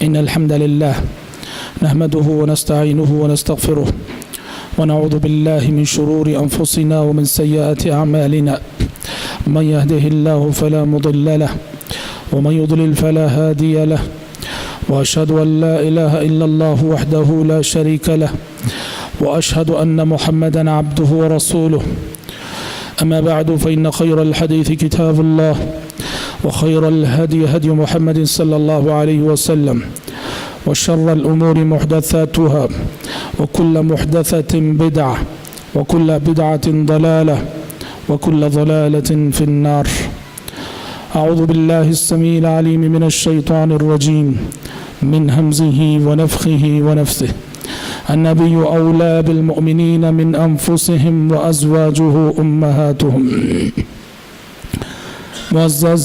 إن الحمد لله نحمده ونستعينه ونستغفره ونعوذ بالله من شرور أنفسنا ومن سيئات أعمالنا من يهده الله فلا مضل له ومن يضلل فلا هادي له وأشهد أن لا إله إلا الله وحده لا شريك له وأشهد أن محمدا عبده ورسوله أما بعد فإن خير الحديث كتاب الله وخير الهدي هدي محمد صلى الله عليه وسلم وشر الأمور محدثاتها وكل محدثة بدعة وكل بدعة ضلالة وكل ضلالة في النار. أعوذ بالله السميع العليم من الشيطان الرجيم من همزه ونفخه ونفثه. النبي أولى بالمؤمنين من أنفسهم وأزواجه أمهاتهم. معزز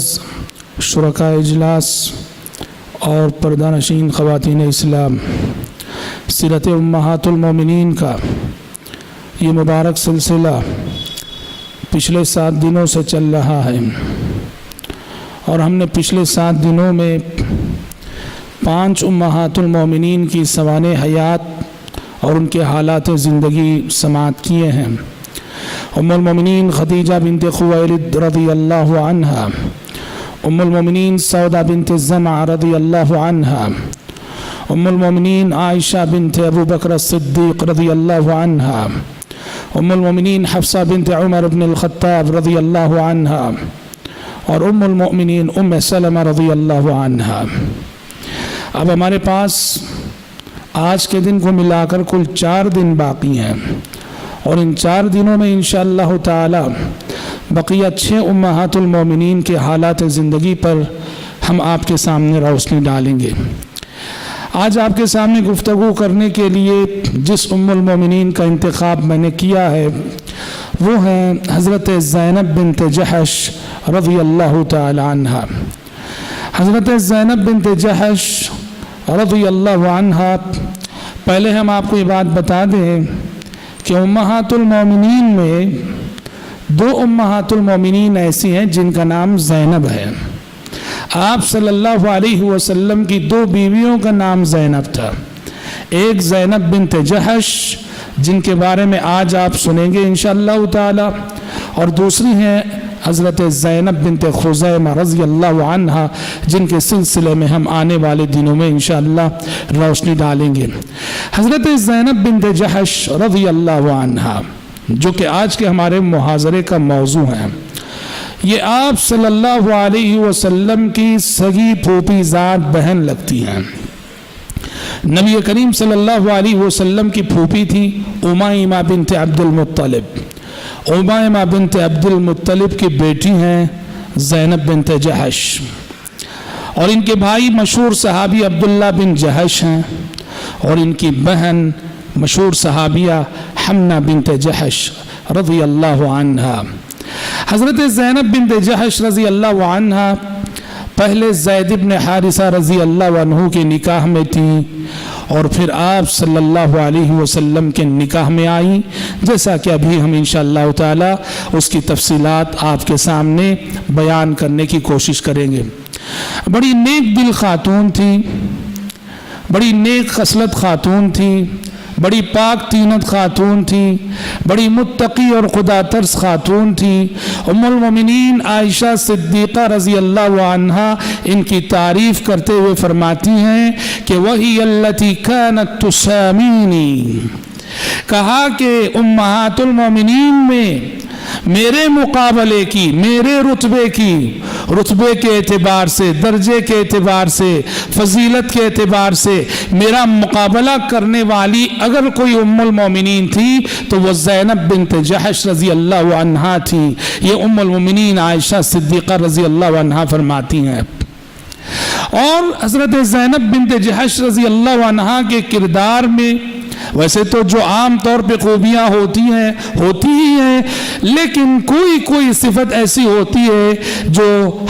شرکاء اجلاس اور پردہ نشین خواتین اسلام، سیرت امہات المومنین کا یہ مبارک سلسلہ پچھلے 7 دنوں سے چل رہا ہے، اور ہم نے پچھلے 7 دنوں میں 5 امہات المومنین کی سوانح حیات اور ان کے حالات زندگی سماعت کیے ہیں۔ ام المومنین خدیجہ بنت خویلد رضی اللہ عنہا، ام المومنین سودہ بنت زمع رضی اللہ عنہا، ام المومنین عائشہ بنت ابو بکر الصدیق رضی اللہ عنہا، ام المومنین حفصہ بنت عمر بن الخطاب رضی اللہ عنہا، اور ام المؤمنین ام سلمہ رضی اللہ عنہا۔ اب ہمارے پاس آج کے دن کو ملا کر کل 4 دن باقی ہیں، اور ان 4 دنوں میں انشاءاللہ تعالی بقیہ 6 امہات المومنین کے حالات زندگی پر ہم آپ کے سامنے روشنی ڈالیں گے۔ آج آپ کے سامنے گفتگو کرنے کے لیے جس ام المومنین کا انتخاب میں نے کیا ہے وہ ہیں حضرت زینب بنت جحش رضی اللہ تعالی عنہا۔ حضرت زینب بنت جحش رضی اللہ عنہا، پہلے ہم آپ کو یہ بات بتا دیں کہ امہات المومنین میں 2 امہات المومنین ایسی ہیں جن کا نام زینب ہے۔ آپ صلی اللہ علیہ وسلم کی 2 بیویوں کا نام زینب تھا، ایک زینب بنت جحش جن کے بارے میں آج آپ سنیں گے انشاءاللہ تعالی، اور دوسری ہیں حضرت زینب بنت خزیمہ رضی اللہ عنہا جن کے سلسلے میں ہم آنے والے دنوں میں انشاءاللہ روشنی ڈالیں گے۔ حضرت زینب بنت جحش رضی اللہ عنہا جو کہ آج کے ہمارے محاضرے کا موضوع ہے، یہ آپ صلی اللہ علیہ وسلم کی سگی پھوپھی ذات بہن لگتی ہیں۔ نبی کریم صلی اللہ علیہ وسلم کی پھوپھی تھی امیمہ بنت عبد المطلب۔ امیمہ بنت عبد المطلب کی بیٹی ہیں زینب بنت جحش، اور ان کے بھائی مشہور صحابی عبداللہ بن جحش ہیں، اور ان کی بہن مشہور صحابیہ حمنہ بنت جحش رضی اللہ عنہا۔ حضرت زینب بنت جحش رضی اللہ عنہا پہلے زید بن حارثہ رضی اللہ عنہ کے نکاح میں تھی، اور پھر آپ صلی اللہ علیہ وسلم کے نکاح میں آئیں، جیسا کہ ابھی ہم انشاءاللہ تعالی اس کی تفصیلات آپ کے سامنے بیان کرنے کی کوشش کریں گے۔ بڑی نیک دل خاتون تھی، بڑی نیک خصلت خاتون تھی، بڑی پاک تینت خاتون تھی، بڑی متقی اور خدا ترس خاتون تھی۔ ام المومنین عائشہ صدیقہ رضی اللہ عنہا ان کی تعریف کرتے ہوئے فرماتی ہیں کہ وَهِيَ الَّتِي كَانَتْ تُسَامِينِي، کہا کہ امہات المومنین میں میرے مقابلے کی، میرے رتبے کے اعتبار سے، درجے کے اعتبار سے، فضیلت کے اعتبار سے میرا مقابلہ کرنے والی اگر کوئی ام المومنین تھی تو وہ زینب بنت جحش رضی اللہ عنہا تھی۔ یہ ام المومنین عائشہ صدیقہ رضی اللہ عنہا فرماتی ہیں۔ اور حضرت زینب بنت جحش رضی اللہ عنہا کے کردار میں ویسے تو جو عام طور پہ خوبیاں ہوتی ہیں، لیکن کوئی کوئی صفت ایسی ہوتی ہے جو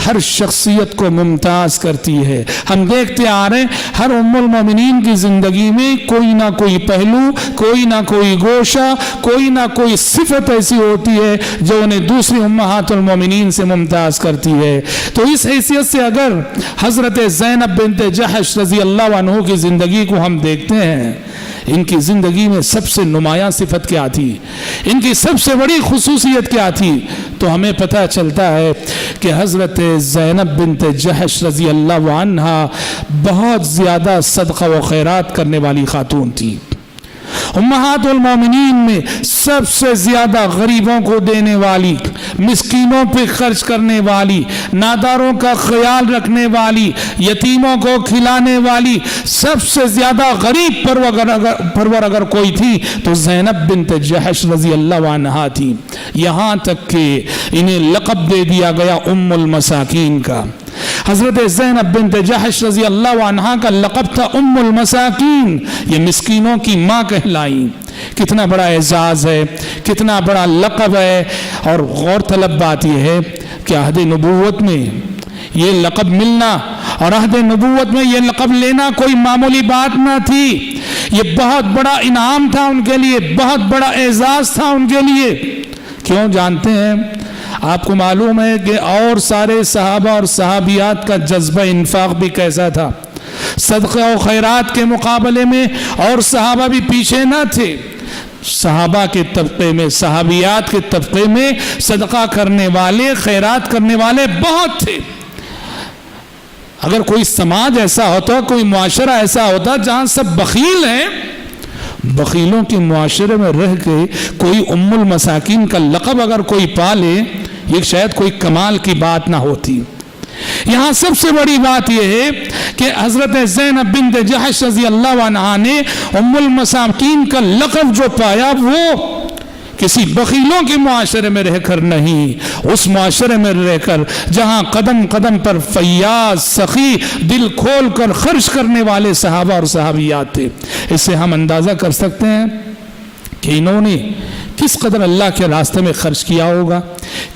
ہر شخصیت کو ممتاز کرتی ہے۔ ہم دیکھتے آ رہے ہیں ہر ام المومنین کی زندگی میں کوئی نہ کوئی پہلو، کوئی نہ کوئی گوشہ، کوئی نہ کوئی صفت ایسی ہوتی ہے جو انہیں دوسری امہات المومنین سے ممتاز کرتی ہے۔ تو اس حیثیت سے اگر حضرت زینب بنت جحش رضی اللہ عنہ کی زندگی کو ہم دیکھتے ہیں، ان کی زندگی میں سب سے نمایاں صفت کیا تھی، ان کی سب سے بڑی خصوصیت کیا تھی، تو ہمیں پتہ چلتا ہے کہ حضرت زینب بنت جحش رضی اللہ عنہا بہت زیادہ صدقہ و خیرات کرنے والی خاتون تھی۔ امہات المومنین میں سب سے زیادہ غریبوں کو دینے والی، مسکینوں پہ خرچ کرنے والی، ناداروں کا خیال رکھنے والی، یتیموں کو کھلانے والی، سب سے زیادہ غریب پرور اگر کوئی تھی تو زینب بنت جحش رضی اللہ عنہا تھی۔ یہاں تک کہ انہیں لقب دے دیا گیا ام المساکین کا۔ حضرت زینب بنت جحش رضی اللہ عنہا کا لقب تھا ام المساکین، یہ مسکینوں کی ماں کہلائیں۔ کتنا بڑا اعزاز ہے، کتنا بڑا لقب ہے، اور غور طلب بات یہ ہے کہ عہد نبوت میں یہ لقب ملنا اور عہد نبوت میں یہ لقب لینا کوئی معمولی بات نہ تھی، یہ بہت بڑا انعام تھا ان کے لیے، بہت بڑا اعزاز تھا ان کے لیے۔ کیوں جانتے ہیں؟ آپ کو معلوم ہے کہ اور سارے صحابہ اور صحابیات کا جذبہ انفاق بھی کیسا تھا، صدقہ و خیرات کے مقابلے میں اور صحابہ بھی پیچھے نہ تھے۔ صحابہ کے طبقے میں، صحابیات کے طبقے میں صدقہ کرنے والے، خیرات کرنے والے بہت تھے۔ اگر کوئی سماج ایسا ہوتا، کوئی معاشرہ ایسا ہوتا جہاں سب بخیل ہیں، بخیلوں کے معاشرے میں رہ کے کوئی ام المساکین کا لقب اگر کوئی پالے، یہ شاید کوئی کمال کی بات نہ ہوتی۔ یہاں سب سے بڑی بات یہ ہے کہ حضرت زینب بنت جحش رضی اللہ عنہا نے ام المساکین کا لقب جو پایا وہ کسی بخیلوں کے معاشرے میں رہ کر نہیں، اس معاشرے میں رہ کر جہاں قدم قدم پر فیاض، سخی، دل کھول کر خرچ کرنے والے صحابہ اور صحابیات تھے۔ اس سے ہم اندازہ کر سکتے ہیں کہ انہوں نے کس قدر اللہ کے راستے میں خرچ کیا ہوگا،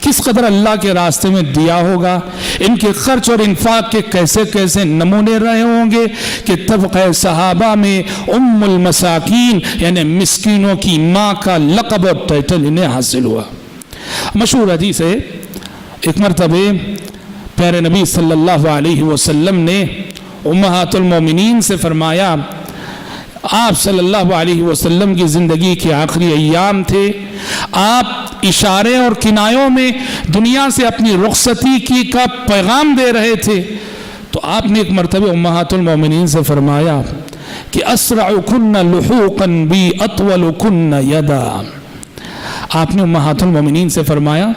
کس قدر اللہ کے راستے میں دیا ہوگا۔ ان کے خرچ اور انفاق کے کیسے کیسے نمونے رہے ہوں گے کہ طبقہ صحابہ میں ام المساکین یعنی مسکینوں کی ماں کا لقب اور ٹائٹل انہیں حاصل ہوا۔ مشہور حدیث ہے، ایک مرتبہ پیارے نبی صلی اللہ علیہ وسلم نے امہات المومنین سے فرمایا، آپ صلی اللہ علیہ وسلم کی زندگی کے آخری ایام تھے، آپ اشارے اور کنایوں میں دنیا سے اپنی رخصتی کی کا پیغام دے رہے تھے، تو آپ نے ایک مرتبہ امہات المومنین سے فرمایا کہ اسرعکن لحوقا بی اطولکن یدا۔ آپ نے امہات المومنین سے فرمایا،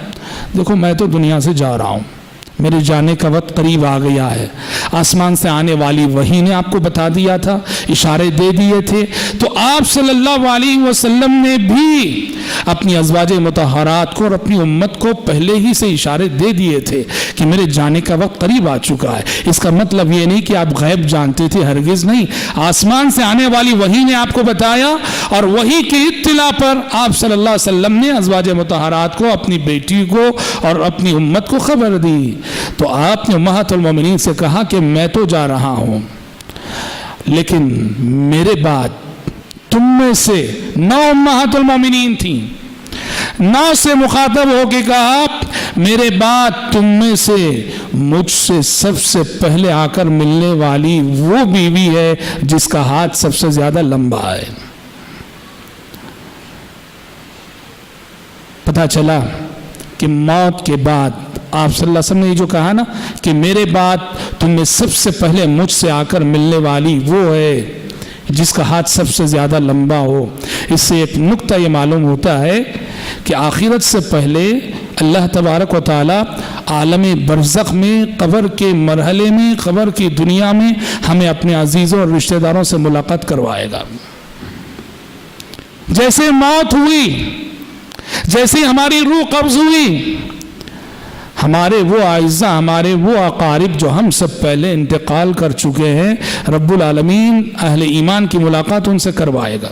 دیکھو میں تو دنیا سے جا رہا ہوں، میرے جانے کا وقت قریب آ گیا ہے، آسمان سے آنے والی وحی نے آپ کو بتا دیا تھا، اشارے دے دیے تھے، تو آپ صلی اللہ علیہ وسلم نے بھی اپنی ازواج مطہرات کو اور اپنی امت کو پہلے ہی سے اشارے دے دیے تھے کہ میرے جانے کا وقت قریب آ چکا ہے۔ اس کا مطلب یہ نہیں کہ آپ غیب جانتے تھے، ہرگز نہیں، آسمان سے آنے والی وحی نے آپ کو بتایا، اور وحی کی اطلاع پر آپ صلی اللہ علیہ وسلم نے ازواج مطہرات کو، اپنی بیٹی کو اور اپنی امت کو خبر دی۔ تو آپ نے امہات المومنین سے کہا کہ میں تو جا رہا ہوں، لیکن میرے بعد تم میں سے 9 امہات المومنین تھیں، 9 سے مخاطب ہو کے کہا میرے بعد تم میں سے مجھ سے سب سے پہلے آ کر ملنے والی وہ بیوی ہے جس کا ہاتھ سب سے زیادہ لمبا ہے۔ پتہ چلا کہ موت کے بعد آپ صلی اللہ علیہ وسلم نے یہ جو کہا نا کہ میرے بعد تم میں سب سے پہلے مجھ سے آ کر ملنے والی وہ ہے جس کا ہاتھ سب سے زیادہ لمبا ہو، اس سے ایک نقطہ یہ معلوم ہوتا ہے کہ آخرت سے پہلے اللہ تبارک و تعالی عالم برزخ میں، قبر کے مرحلے میں، قبر کی دنیا میں ہمیں اپنے عزیزوں اور رشتہ داروں سے ملاقات کروائے گا۔ جیسے موت ہوئی، جیسے ہماری روح قبض ہوئی، ہمارے وہ اعزاء، ہمارے وہ اقارب جو ہم سب پہلے انتقال کر چکے ہیں، رب العالمین اہل ایمان کی ملاقات ان سے کروائے گا۔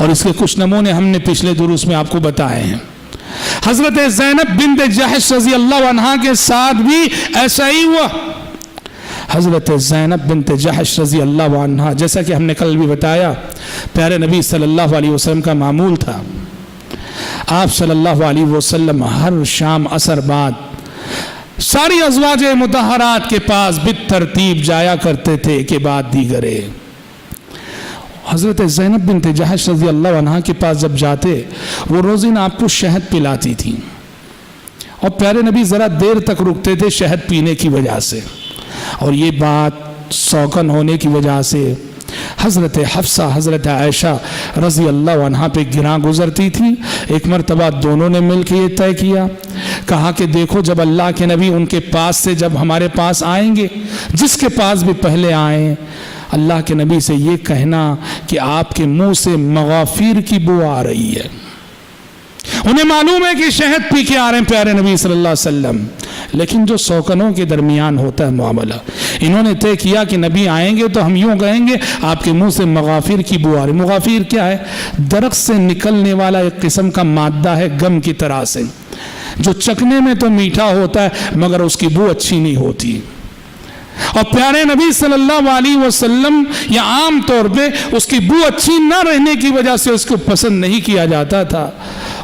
اور اس کے کچھ نمونے ہم نے پچھلے دروس میں آپ کو بتائے ہیں۔ حضرت زینب بنت جحش رضی اللہ عنہا کے ساتھ بھی ایسا ہی ہوا۔ حضرت زینب بنت جحش رضی اللہ عنہا، جیسا کہ ہم نے کل بھی بتایا، پیارے نبی صلی اللہ علیہ وسلم کا معمول تھا، آپ صلی اللہ علیہ وسلم ہر شام عصر بعد ساری ازواج مطہرات کے پاس بالترتیب جایا کرتے تھے کہ بعد دیگرے۔ حضرت زینب بنت جحش رضی اللہ عنہا کے پاس جب جاتے، وہ روزین آپ کو شہد پلاتی تھی، اور پیارے نبی ذرا دیر تک رکتے تھے شہد پینے کی وجہ سے، اور یہ بات سوکن ہونے کی وجہ سے حضرت حفصہ حضرت عائشہ رضی اللہ عنہا پہ گراں گزرتی تھی۔ ایک مرتبہ دونوں نے مل کے یہ طے کیا، کہا کہ دیکھو جب اللہ کے نبی ان کے پاس سے جب ہمارے پاس آئیں گے، جس کے پاس بھی پہلے آئیں، اللہ کے نبی سے یہ کہنا کہ آپ کے منہ سے مغافیر کی بو آ رہی ہے۔ انہیں معلوم ہے کہ شہد پی کے آ رہے ہیں پیارے نبی صلی اللہ علیہ وسلم، لیکن جو سوکنوں کے درمیان ہوتا ہے معاملہ، انہوں نے طے کیا کہ نبی آئیں گے تو ہم یوں کہیں گے آپ کے منہ سے مغافیر کی بو آ رہی۔ مغافیر کیا ہے؟ درخت سے نکلنے والا ایک قسم کا مادہ ہے، گم کی طرح سے، جو چکھنے میں تو میٹھا ہوتا ہے مگر اس کی بو اچھی نہیں ہوتی۔ اور پیارے نبی صلی اللہ علیہ وسلم یا عام طور پہ اس کی بو اچھی نہ رہنے کی وجہ سے اس کو پسند نہیں کیا جاتا تھا،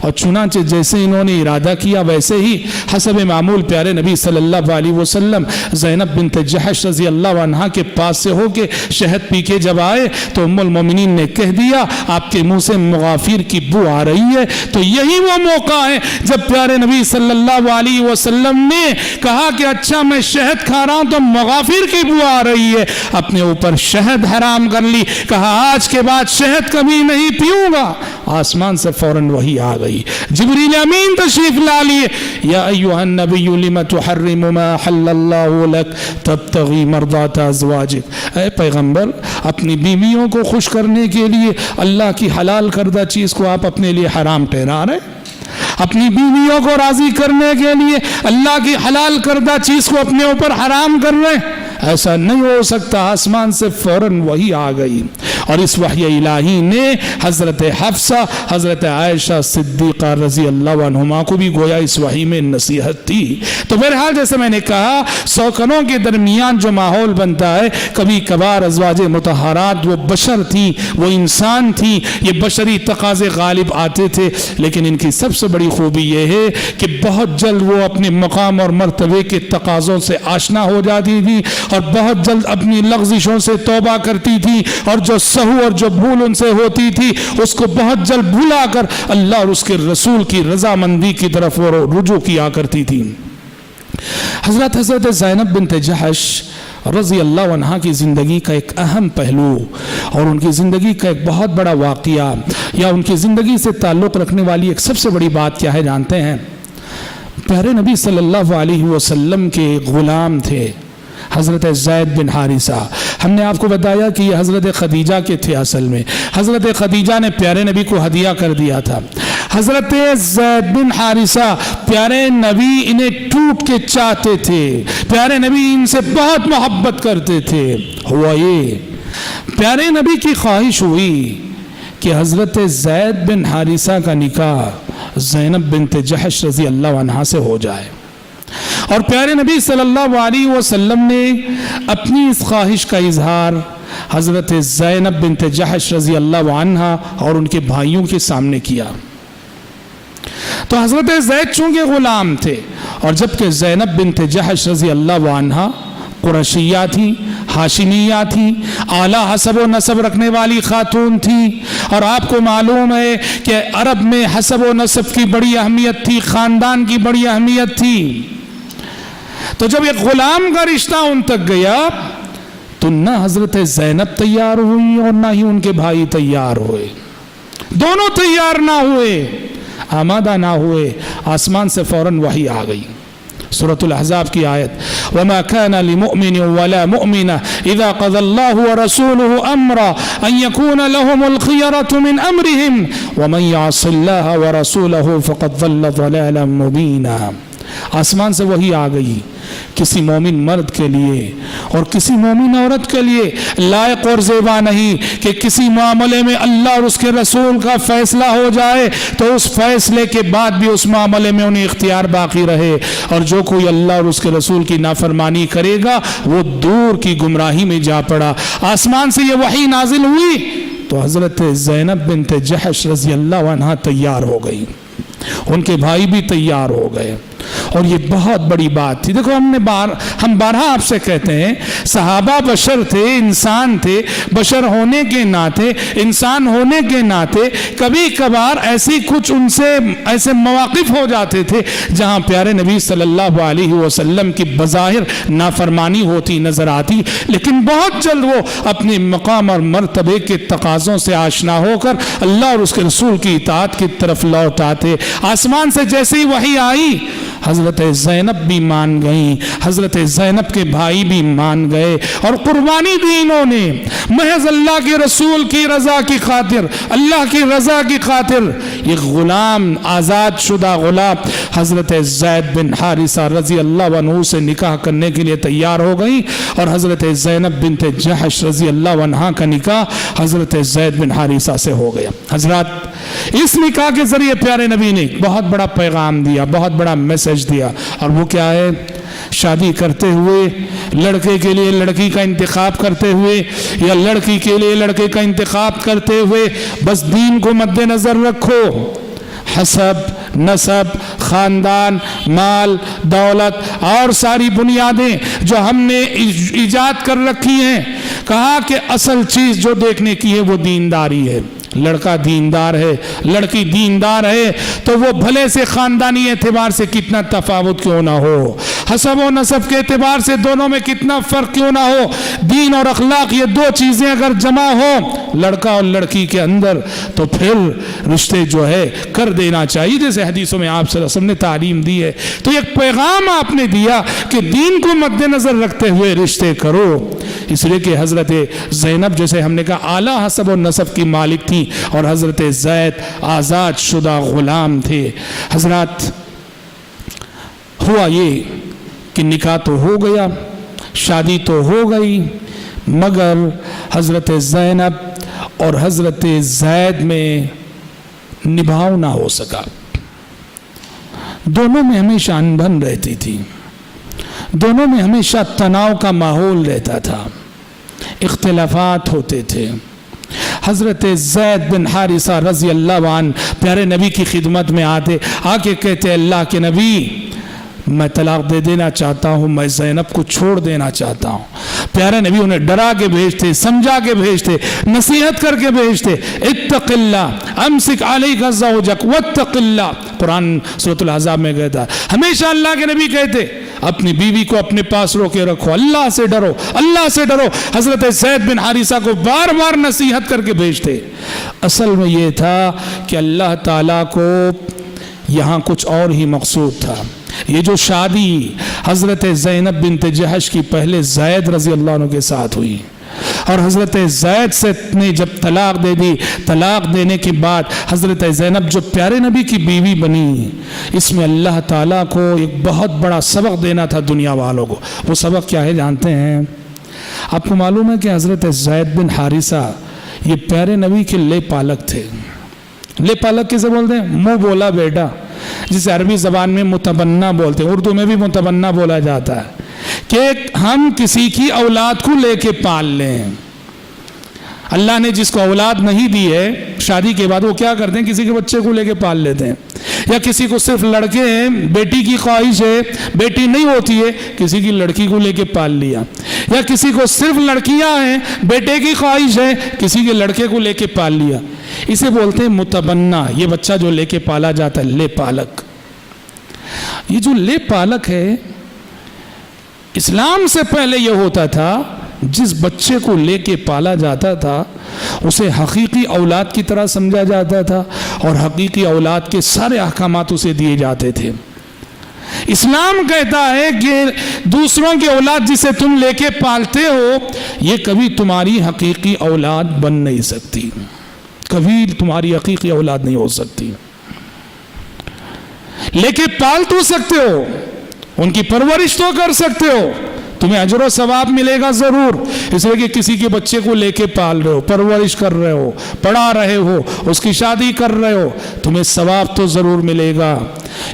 اور چنانچہ جیسے انہوں نے ارادہ کیا ویسے ہی حسب معمول پیارے نبی صلی اللہ علیہ وسلم زینب بنت جحش رضی اللہ عنہا کے پاس سے ہو کے شہد پی کے جب آئے تو ام المومنین نے کہہ دیا آپ کے منہ سے مغافیر کی بو آ رہی ہے۔ تو یہی وہ موقع ہے جب پیارے نبی صلی اللہ علیہ وسلم نے کہا کہ اچھا میں شہد کھا رہا ہوں تو مغافیر کی بو آ رہی ہے، اپنے اوپر شہد حرام کر لی، کہا آج کے بعد شہد کبھی نہیں پیوں گا۔ آسمان سے فوراً وحی آ گئی، جبریل امین تشریف لا لیے، یا ایھا النبی لم تحرم ما حل اللہ لک تبتغی مرضات ازواجک، اے پیغمبر اپنی بیویوں کو خوش کرنے کے لیے اللہ کی حلال کردہ چیز کو آپ اپنے لیے حرام ٹھہرا رہے، اپنی بیویوں کو راضی کرنے کے لیے اللہ کی حلال کردہ چیز کو اپنے اوپر حرام کر رہے، ایسا نہیں ہو سکتا۔ آسمان سے فوراً وحی آ گئی، اور اس وحی الہی نے حضرت حفصہ حضرت عائشہ صدیقہ رضی اللہ عنہما کو بھی گویا اس وحی میں نصیحت تھی۔ تو بہرحال جیسے میں نے کہا سوکنوں کے درمیان جو ماحول بنتا ہے، کبھی کبھار ازواج مطہرات وہ بشر تھی، وہ انسان تھی، یہ بشری تقاضے غالب آتے تھے، لیکن ان کی سب سے بڑی خوبی یہ ہے کہ بہت جلد وہ اپنے مقام اور مرتبے کے تقاضوں سے آشنا ہو جاتی تھی، اور بہت جلد اپنی لغزشوں سے توبہ کرتی تھی، اور جو سہو اور جو بھول ان سے ہوتی تھی اس کو بہت جلد بھلا کر اللہ اور اس کے رسول کی رضامندی کی طرف وہ رجوع کیا کرتی تھی۔ حضرت زینب بنت جحش رضی اللہ عنہا کی زندگی کا ایک اہم پہلو اور ان کی زندگی کا ایک بہت بڑا واقعہ یا ان کی زندگی سے تعلق رکھنے والی ایک سب سے بڑی بات کیا ہے جانتے ہیں؟ پیارے نبی صلی اللہ علیہ وسلم کے غلام تھے حضرت زید بن حارثہ۔ ہم نے آپ کو بتایا کہ یہ حضرت خدیجہ کے تھے، اصل میں حضرت خدیجہ نے پیارے نبی کو ہدیہ کر دیا تھا۔ حضرت زید بن حارثہ پیارے نبی انہیں ٹوٹ کے چاہتے تھے، پیارے نبی ان سے بہت محبت کرتے تھے۔ ہوا یہ پیارے نبی کی خواہش ہوئی کہ حضرت زید بن حارثہ کا نکاح زینب بنت جحش رضی اللہ عنہا سے ہو جائے، اور پیارے نبی صلی اللہ علیہ وسلم نے اپنی اس خواہش کا اظہار حضرت زینب بنت جحش رضی اللہ عنہا اور ان کے بھائیوں کے سامنے کیا۔ تو حضرت زید چونکہ غلام تھے، اور جبکہ زینب بنت جحش رضی اللہ عنہا قریشیہ تھی، ہاشمیہ تھی، اعلیٰ حسب و نسب رکھنے والی خاتون تھی، اور آپ کو معلوم ہے کہ عرب میں حسب و نسب کی بڑی اہمیت تھی، خاندان کی بڑی اہمیت تھی۔ تو جب ایک غلام کا رشتہ ان تک گیا تو نہ حضرت زینب تیار ہوئی اور نہ ہی ان کے بھائی تیار ہوئے، دونوں تیار نہ ہوئے، آمادہ نہ ہوئے۔ آسمان سے فوراً وحی آ گئی، سورۃ الاحزاب کی آیت وَمَا كَانَ لِمُؤْمِنٍ وَلَا مُؤْمِنَةٍ إِذَا قَضَى اللَّهُ وَرَسُولُهُ أَمْرًا أَن يَكُونَ لَهُمُ الْخِيَرَةُ مِنْ أَمْرِهِمْ وَمَنْ يَعْصِ اللَّهَ وَرَسُولَهُ فَقَدْ ضَلَّ ضَلَالًا مُبِينًا۔ آسمان سے وحی آ گئی کسی مومن مرد کے لیے اور کسی مومن عورت کے لیے لائق اور زیبا نہیں کہ کسی معاملے میں اللہ اور اس کے رسول کا فیصلہ ہو جائے تو اس فیصلے کے بعد بھی اس معاملے میں انہیں اختیار باقی رہے، اور جو کوئی اللہ اور اس کے رسول کی نافرمانی کرے گا وہ دور کی گمراہی میں جا پڑا۔ آسمان سے یہ وحی نازل ہوئی تو حضرت زینب بنت جحش رضی اللہ عنہ تیار ہو گئی، ان کے بھائی بھی تیار ہو گئے، اور یہ بہت بڑی بات تھی۔ دیکھو ہم بارہا آپ سے کہتے ہیں صحابہ بشر تھے، انسان تھے، بشر ہونے کے ناطے، انسان ہونے کے ناطے کبھی کبھار ایسی کچھ ان سے ایسے مواقف ہو جاتے تھے جہاں پیارے نبی صلی اللہ علیہ وسلم کی بظاہر نافرمانی ہوتی نظر آتی، لیکن بہت جلد وہ اپنے مقام اور مرتبے کے تقاضوں سے آشنا ہو کر اللہ اور اس کے رسول کی اطاعت کی طرف لوٹ آتے۔ آسمان سے جیسے ہی وحی آئی حضرت زینب بھی مان گئیں، حضرت زینب کے بھائی بھی مان گئے، اور قربانی دی انہوں نے محض اللہ کے رسول کی رضا کی خاطر، اللہ کی رضا کی خاطر۔ یہ غلام، آزاد شدہ غلام حضرت زید بن حارثہ رضی اللہ عنہ سے نکاح کرنے کے لیے تیار ہو گئی، اور حضرت زینب بنت جحش رضی اللہ عنہ کا نکاح حضرت زید بن حارثہ سے ہو گیا۔ حضرات، اس نکاح کے ذریعے پیارے نبی نے بہت بڑا پیغام دیا، بہت بڑا میسج دیا، اور وہ کیا ہے؟ شادی کرتے ہوئے لڑکے کے لیے لڑکی کا انتخاب کرتے ہوئے یا لڑکی کے لیے لڑکے کا انتخاب کرتے ہوئے بس دین کو مد نظر رکھو۔ حسب، نسب، خاندان، مال، دولت اور ساری بنیادیں جو ہم نے ایجاد کر رکھی ہیں، کہا کہ اصل چیز جو دیکھنے کی ہے وہ دینداری ہے۔ لڑکا دیندار ہے، لڑکی دیندار ہے، تو وہ بھلے سے خاندانی اعتبار سے کتنا تفاوت کیوں نہ ہو، حسب و نسب کے اعتبار سے دونوں میں کتنا فرق کیوں نہ ہو، دین اور اخلاق یہ دو چیزیں اگر جمع ہو لڑکا اور لڑکی کے اندر تو پھر رشتے جو ہے کر دینا چاہیے، جیسے حدیثوں میں آپ صلی اللہ علیہ وسلم نے تعلیم دی ہے۔ تو ایک پیغام آپ نے دیا کہ دین کو مد نظر رکھتے ہوئے رشتے کرو، اس لیے کہ حضرت زینب جیسے ہم نے کہا اعلیٰ حسب و نسب کی مالک تھی، اور حضرت زید آزاد شدہ غلام تھے۔ حضرات، ہوا یہ کہ نکاح تو ہو گیا، شادی تو ہو گئی، مگر حضرت زینب اور حضرت زید میں نبھاؤ نہ ہو سکا، دونوں میں ہمیشہ انبن رہتی تھی، دونوں میں ہمیشہ تناؤ کا ماحول رہتا تھا، اختلافات ہوتے تھے۔ حضرت زید بن حارثہ رضی اللہ عنہ پیارے نبی کی خدمت میں آتے، آ کے کہتے اللہ کے نبی میں طلاق دے دینا چاہتا ہوں، میں زینب کو چھوڑ دینا چاہتا ہوں۔ پیارے نبی انہیں ڈرا کے بھیجتے، سمجھا کے بھیجتے، نصیحت کر کے بھیجتے، اتق اللہ امسک علیک زوجک واتق اللہ، قرآن سورۃ الاحزاب میں کہتا ہے۔ ہمیشہ اللہ کے نبی کہتے اپنی بیوی کو اپنے پاس روکے رکھو، اللہ سے ڈرو، اللہ سے ڈرو۔ حضرت زید بن حارثہ کو بار بار نصیحت کر کے بھیجتے۔ اصل میں یہ تھا کہ اللہ تعالیٰ کو یہاں کچھ اور ہی مقصود تھا۔ یہ جو شادی حضرت زینب بنت جحش کی پہلے زید رضی اللہ عنہ کے ساتھ ہوئی، اور حضرت زید سے نے جب طلاق دے دی، طلاق دینے کے بعد حضرت زینب جو پیارے نبی کی بیوی بنی، اس میں اللہ تعالیٰ کو ایک بہت بڑا سبق دینا تھا دنیا والوں کو۔ وہ سبق کیا ہے جانتے ہیں؟ آپ کو معلوم ہے کہ حضرت زید بن حارثہ یہ پیارے نبی کے لے پالک تھے۔ لے پالک کسے بولتے ہیں؟ منہ بولا بیٹا، جسے عربی زبان میں متبنہ بولتے ہیں، اردو میں بھی متبنہ بولا جاتا ہے، کہ ہم کسی کی اولاد کو لے کے پال لیں۔ اللہ نے جس کو اولاد نہیں دی ہے، شادی کے بعد وہ کیا کرتے ہیں؟ کسی کے بچے کو لے کے پال لیتے ہیں، یا کسی کو صرف لڑکے ہیں، بیٹی کی خواہش ہے، بیٹی نہیں ہوتی ہے، کسی کی لڑکی کو لے کے پال لیا، یا کسی کو صرف لڑکیاں ہیں، بیٹے کی خواہش ہے، کسی کے لڑکے کو لے کے پال لیا۔ اسے بولتے ہیں متبنہ، یہ بچہ جو لے کے پالا جاتا ہے، لے پالک۔ یہ جو لے پالک ہے، اسلام سے پہلے یہ ہوتا تھا جس بچے کو لے کے پالا جاتا تھا اسے حقیقی اولاد کی طرح سمجھا جاتا تھا، اور حقیقی اولاد کے سارے احکامات اسے دیے جاتے تھے۔ اسلام کہتا ہے کہ دوسروں کی اولاد جسے تم لے کے پالتے ہو، یہ کبھی تمہاری حقیقی اولاد بن نہیں سکتی، کبھی تمہاری حقیقی اولاد نہیں ہو سکتی۔ لے کے پال تو سکتے ہو، ان کی پرورش تو کر سکتے ہو، تمہیں اجر و ثواب ملے گا ضرور، اس لیے کہ کسی کے بچے کو لے کے پال رہے ہو، پرورش کر رہے ہو، پڑھا رہے ہو، اس کی شادی کر رہے ہو، تمہیں ثواب تو ضرور ملے گا۔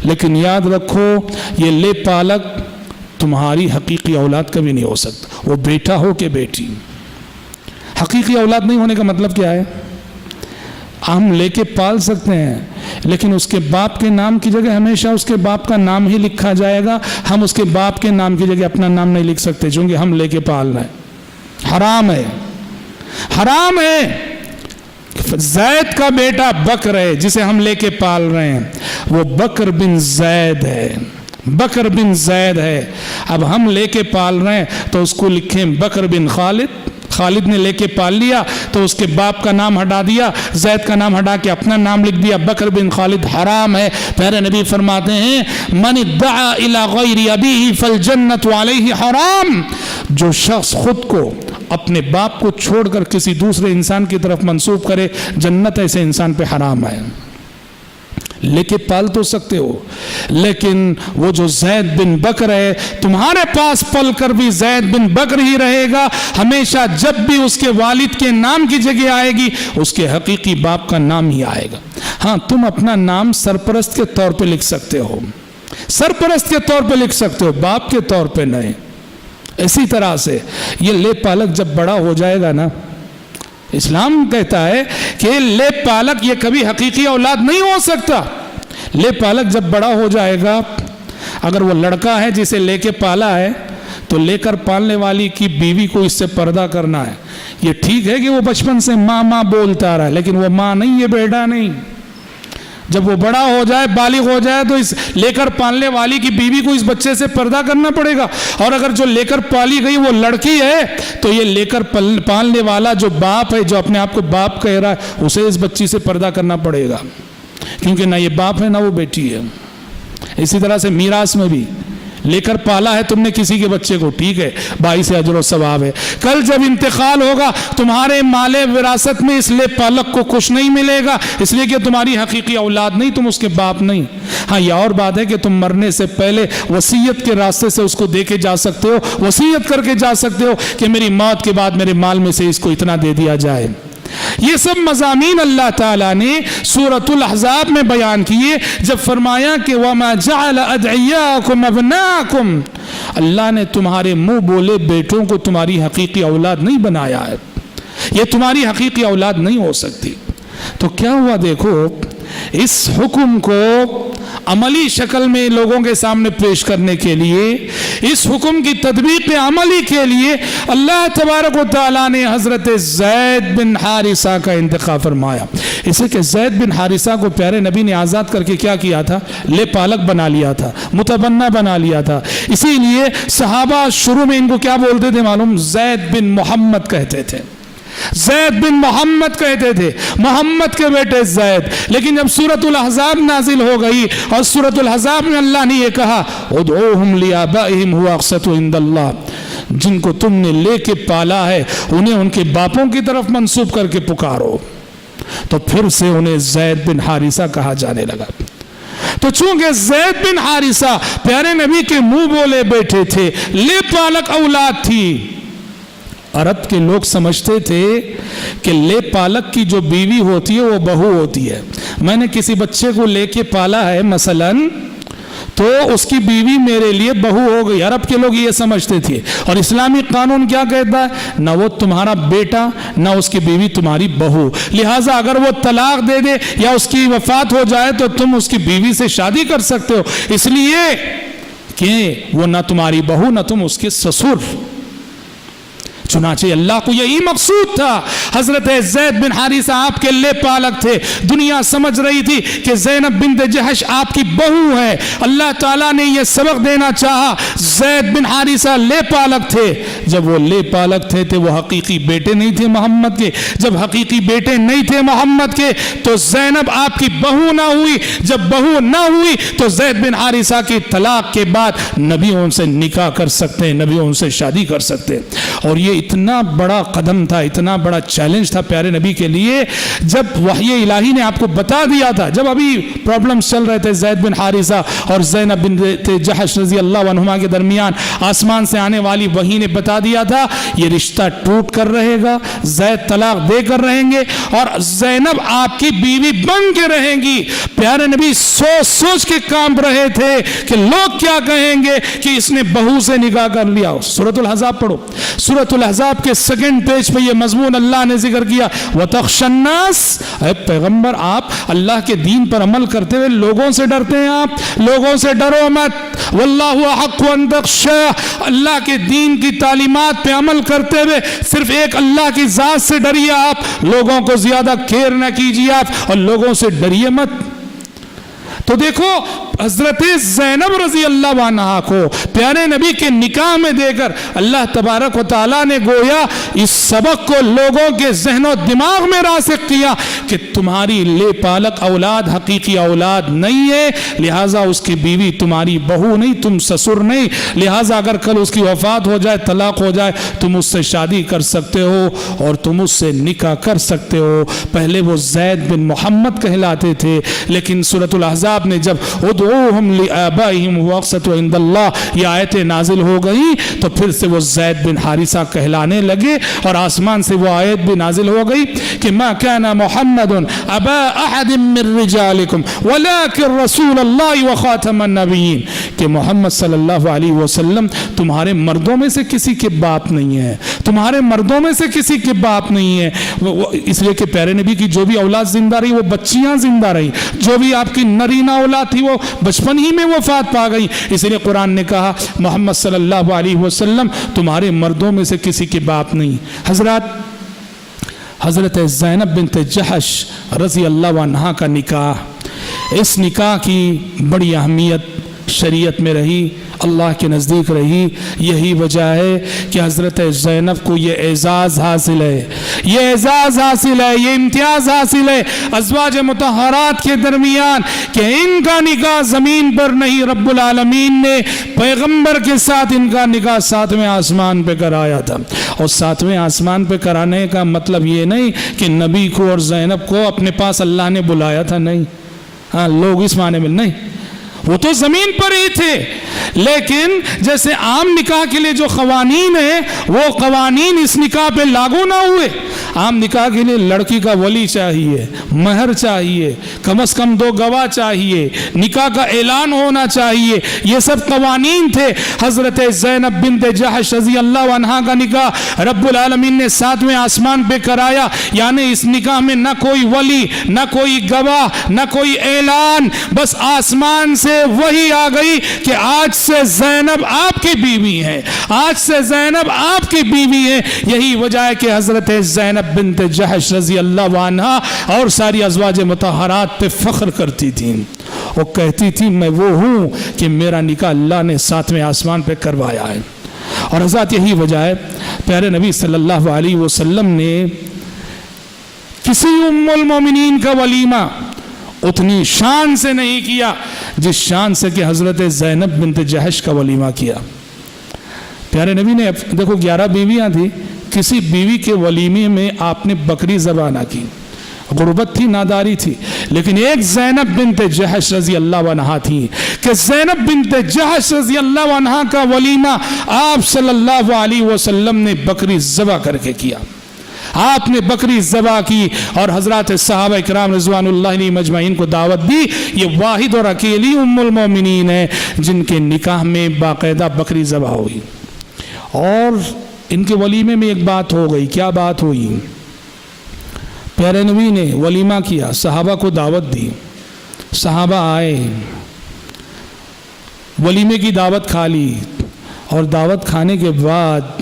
لیکن یاد رکھو یہ لے پالک تمہاری حقیقی اولاد کبھی نہیں ہو سکتا، وہ بیٹا ہو کہ بیٹی۔ حقیقی اولاد نہیں ہونے کا مطلب کیا ہے؟ ہم لے کے پال سکتے ہیں لیکن اس کے باپ کے نام کی جگہ ہمیشہ اس کے باپ کا نام ہی لکھا جائے گا، ہم اس کے باپ کے نام کی جگہ اپنا نام نہیں لکھ سکتے چونکہ ہم لے کے پال رہے ہیں۔ حرام ہے، حرام ہے۔ زید کا بیٹا بکر ہے جسے ہم لے کے پال رہے ہیں، وہ بکر بن زید ہے، بکر بن زید ہے۔ اب ہم لے کے پال رہے ہیں تو اس کو لکھیں بکر بن خالد، خالد نے لے کے پال لیا تو اس کے باپ کا نام ہٹا دیا، زید کا نام ہٹا کے اپنا نام لکھ دیا بکر بن خالد، حرام ہے۔ پیارے نبی فرماتے ہیں من ادعا الی غیر ابیہ فالجنۃ علیہ حرام، جو شخص خود کو اپنے باپ کو چھوڑ کر کسی دوسرے انسان کی طرف منسوب کرے جنت ایسے انسان پہ حرام ہے۔ لے کے پال تو سکتے ہو لیکن وہ جو زید بن بکر ہے تمہارے پاس پل کر بھی زید بن بکر ہی رہے گا ہمیشہ، جب بھی اس کے والد کے نام کی جگہ آئے گی اس کے حقیقی باپ کا نام ہی آئے گا۔ ہاں تم اپنا نام سرپرست کے طور پہ لکھ سکتے ہو، سرپرست کے طور پہ لکھ سکتے ہو، باپ کے طور پہ نہیں۔ اسی طرح سے یہ لے پالک جب بڑا ہو جائے گا نا، اسلام کہتا ہے کہ لے پالک یہ کبھی حقیقی اولاد نہیں ہو سکتا۔ لے پالک جب بڑا ہو جائے گا، اگر وہ لڑکا ہے جسے لے کے پالا ہے تو لے کر پالنے والی کی بیوی کو اس سے پردہ کرنا ہے۔ یہ ٹھیک ہے کہ وہ بچپن سے ماں ماں بولتا رہا ہے لیکن وہ ماں نہیں، یہ بیٹا نہیں۔ جب وہ بڑا ہو جائے، بالغ ہو جائے تو اس لے کر پالنے والی کی بیوی کو اس بچے سے پردہ کرنا پڑے گا، اور اگر جو لے کر پالی گئی وہ لڑکی ہے تو یہ لے کر پالنے والا جو باپ ہے، جو اپنے آپ کو باپ کہہ رہا ہے، اسے اس بچی سے پردہ کرنا پڑے گا کیونکہ نہ یہ باپ ہے نہ وہ بیٹی ہے۔ اسی طرح سے میراث میں بھی لے کر پالا ہے تم نے کسی کے بچے کو، ٹھیک ہے، باعث اجر و ثواب ہے، کل جب انتقال ہوگا تمہارے مال وراثت میں اس لے پالک کو کچھ نہیں ملے گا، اس لیے کہ تمہاری حقیقی اولاد نہیں، تم اس کے باپ نہیں۔ ہاں یہ اور بات ہے کہ تم مرنے سے پہلے وصیت کے راستے سے اس کو دے کے جا سکتے ہو، وصیت کر کے جا سکتے ہو کہ میری موت کے بعد میرے مال میں سے اس کو اتنا دے دیا جائے۔ یہ سب مضامین اللہ تعالیٰ نے سورۃ الاحزاب میں بیان کیے جب فرمایا کہ وَمَا جَعَلَ أَدْعِيَاكُمْ أَبْنَاءَكُمْ، اللہ نے تمہارے منہ بولے بیٹوں کو تمہاری حقیقی اولاد نہیں بنایا ہے، یہ تمہاری حقیقی اولاد نہیں ہو سکتی۔ تو کیا ہوا دیکھو، اس حکم کو عملی شکل میں لوگوں کے سامنے پیش کرنے کے لیے، اس حکم کی تطبیق عملی کے لیے اللہ تبارک و تعالیٰ نے حضرت زید بن حارثہ کا انتخاب فرمایا۔ اسے کہ زید بن حارثہ کو پیارے نبی نے آزاد کر کے کیا کیا تھا؟ لے پالک بنا لیا تھا، متبنہ بنا لیا تھا۔ اسی لیے صحابہ شروع میں ان کو کیا بولتے تھے معلوم؟ زید بن محمد کہتے تھے، زید بن محمد کہتے تھے، محمد کے بیٹے زید۔ لیکن جب سورۃ الاحزاب نازل ہو گئی اور سورۃ الاحزاب میں اللہ نے یہ کہا ادعوہم لیابائہم هو اقسط عند اللہ، جن کو تم نے لے کے پالا ہے انہیں ان کے باپوں کی طرف منسوب کر کے پکارو، تو پھر سے انہیں زید بن حارثہ کہا جانے لگا۔ تو چونکہ زید بن حارثہ پیارے نبی کے منہ بولے بیٹے تھے، لے پالک اولاد تھی، عرب کے لوگ سمجھتے تھے کہ لے پالک کی جو بیوی ہوتی ہے وہ بہو ہوتی ہے۔ میں نے کسی بچے کو لے کے پالا ہے مثلاً تو اس کی بیوی میرے لیے بہو ہو گئی، عرب کے لوگ یہ سمجھتے تھے۔ اور اسلامی قانون کیا کہتا ہے؟ نہ وہ تمہارا بیٹا نہ اس کی بیوی تمہاری بہو، لہٰذا اگر وہ طلاق دے دے یا اس کی وفات ہو جائے تو تم اس کی بیوی سے شادی کر سکتے ہو، اس لیے کہ وہ نہ تمہاری بہو نہ تم اس کے سسر۔ چنانچہ اللہ کو یہی مقصود تھا، حضرت زید بن حارثہ آپ کے لے پالک تھے، دنیا سمجھ رہی تھی کہ زینب بنت جحش آپ کی بہو ہے، اللہ تعالیٰ نے یہ سبق دینا چاہا، زید بن حارثہ لے پالک تھے۔ جب وہ لے پالک تھے تو وہ حقیقی بیٹے نہیں تھے محمد کے، جب حقیقی بیٹے نہیں تھے محمد کے تو زینب آپ کی بہو نہ ہوئی، جب بہو نہ ہوئی تو زید بن حارثہ کی طلاق کے بعد نبی ان سے نکاح کر سکتے ہیں، نبی ان سے شادی کر سکتے ہیں۔ اور یہ اتنا بڑا قدم تھا, اتنا بڑا چیلنج تھا پیارے نبی کے لیے. جب وحی الہی نے آپ کو بتا دیا تھا, جب ابھی پرابلمز چل رہے تھے زید بن حارثہ اور زینب بنت جحش رضی اللہ عنہما کے درمیان, آسمان سے آنے والی وحی نے بتا دیا تھا یہ رشتہ ٹوٹ کر رہے گا, زید طلاق دے کر رہیں گے اور زینب آپ کی بیوی بن کے رہیں گی. پیارے نبی سوچ سوچ کے کانپ رہے تھے کہ لوگ کیا کہیں گے کہ اس نے بہو سے نکاح کر لیا. سورۃ الاحزاب پڑھو, سورۃ الاحزاب کے سیکنڈ پیج پہ یہ مضمون اللہ نے ذکر کیا. وَتَخْشَى النَّاسَ, اے پیغمبر آپ اللہ کے دین پر عمل کرتے ہوئے لوگوں سے ڈرتے ہیں, آپ لوگوں سے ڈرو مت. وَاللَّهُ أَحَقُّ أَن تَخْشَاهُ, اللہ کے دین کی تعلیمات پہ عمل کرتے ہوئے صرف ایک اللہ کی ذات سے ڈریے آپ, لوگوں کو زیادہ کیئر نہ کیجیے آپ اور لوگوں سے ڈریے مت. تو دیکھو حضرت زینب رضی اللہ عنہا کو پیارے نبی کے نکاح میں دے کر اللہ تبارک و تعالیٰ نے گویا اس سبق کو لوگوں کے ذہن و دماغ میں راسخ کیا کہ تمہاری لے پالک اولاد حقیقی اولاد نہیں ہے, لہٰذا اس کی بیوی تمہاری بہو نہیں, تم سسر نہیں, لہٰذا اگر کل اس کی وفات ہو جائے, طلاق ہو جائے, تم اس سے شادی کر سکتے ہو اور تم اس سے نکاح کر سکتے ہو. پہلے وہ زید بن محمد کہلاتے تھے, لیکن سورۃ الاحزاب نے جب ادعوہم لآبائہم هو اقسط عند اللہ یہ آیتیں نازل ہو گئی تو پھر سے وہ زید بن حارثہ کہلانے لگے اور آسمان سے وہ آیت بھی نازل ہو گئی کہ ما کان محمد ابا احد من رجالکم ولکن رسول اللہ وخاتم النبیین, کہ محمد صلی اللہ علیہ وسلم تمہارے مردوں میں سے کسی کے باپ نہیں ہے, تمہارے مردوں میں سے کسی کے باپ نہیں ہے. اس لیے کہ پیارے نبی کی جو بھی اولاد زندہ رہی وہ بچیاں زندہ رہی, جو بھی آپ کی نرینہ اولاد تھی وہ بچپن ہی میں وفات پا گئی. اس لیے قرآن نے کہا محمد صلی اللہ علیہ وسلم تمہارے مردوں میں سے کسی کے باپ نہیں. حضرت زینب بنت جحش رضی اللہ عنہا کا نکاح, اس نکاح کی بڑی اہمیت شریعت میں رہی, اللہ کے نزدیک رہی. یہی وجہ ہے کہ حضرت زینب کو یہ اعزاز حاصل ہے, یہ اعزاز حاصل ہے, یہ امتیاز حاصل ہے ازواج مطہرات کے درمیان کہ ان کا نکاح زمین پر نہیں, رب العالمین نے پیغمبر کے ساتھ ان کا نکاح 7ویں آسمان پہ کرایا تھا. اور 7ویں آسمان پہ کرانے کا مطلب یہ نہیں کہ نبی کو اور زینب کو اپنے پاس اللہ نے بلایا تھا, نہیں, ہاں لوگ اس معنی میں نہیں, وہ تو زمین پر ہی تھے. لیکن جیسے عام نکاح کے لیے جو قوانین ہیں وہ قوانین اس نکاح پہ لاگو نہ ہوئے. عام نکاح کے لیے لڑکی کا ولی چاہیے, مہر چاہیے, کم از کم 2 گواہ چاہیے, نکاح کا اعلان ہونا چاہیے, یہ سب قوانین تھے. حضرت زینب بنت جحش رضی اللہ عنہا کا نکاح رب العالمین نے 7ویں آسمان پہ کرایا, یعنی اس نکاح میں نہ کوئی ولی, نہ کوئی گواہ, نہ کوئی اعلان, بس آسمان سے وہی آ گئی کہ آج سے زینب آپ کی بیوی ہے, آج سے زینب آپ کی بیوی ہے. یہی وجہ ہے کہ حضرت زینب بنت جحش رضی اللہ عنہا اور ساری ازواج مطہرات پہ فخر کرتی تھیں. وہ کہتی تھی میں وہ ہوں کہ میرا نکاح اللہ نے 7ویں آسمان پہ کروایا ہے. اور حضرات یہی وجہ ہے پیارے نبی صلی اللہ علیہ وسلم نے کسی ام المومنین کا ولیمہ اتنی شان سے نہیں کیا جس شان سے کہ حضرت زینب بنت جحش کا ولیمہ کیا. پیارے نبی نے دیکھو 11 بیویاں تھی, کسی بیوی کے ولیمے میں آپ نے بکری ذبح نہ کی, غربت تھی, ناداری تھی, لیکن ایک زینب بنت جحش رضی اللہ عنہا تھی کہ زینب بنت جحش رضی اللہ عنہا کا ولیمہ آپ صلی اللہ علیہ وسلم نے بکری ذبح کر کے کیا. آپ نے بکری ذبح کی اور حضرات صحابہ کرام رضوان اللہ علیہ مجمعین کو دعوت دی. یہ واحد اور اکیلی ام المومنین ہے جن کے نکاح میں باقاعدہ بکری ذبح ہوئی. اور ان کے ولیمے میں ایک بات ہو گئی. کیا بات ہوئی؟ پیارے نبی نے ولیمہ کیا, صحابہ کو دعوت دی, صحابہ آئے, ولیمے کی دعوت کھا لی, اور دعوت کھانے کے بعد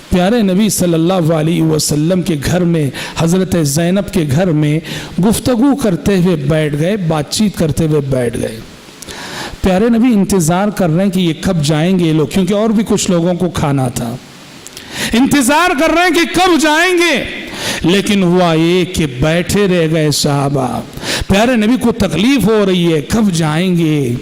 پیارے نبی صلی اللہ علیہ وسلم کے گھر میں, حضرت زینب کے گھر میں گفتگو کرتے ہوئے بیٹھ گئے, بات چیت کرتے ہوئے بیٹھ گئے. پیارے نبی انتظار کر رہے ہیں کہ یہ کب جائیں گے لوگ, کیونکہ اور بھی کچھ لوگوں کو کھانا تھا. انتظار کر رہے ہیں کہ کب جائیں گے, لیکن ہوا یہ کہ بیٹھے رہ گئے صحابہ. پیارے نبی کو تکلیف ہو رہی ہے, کب جائیں گے.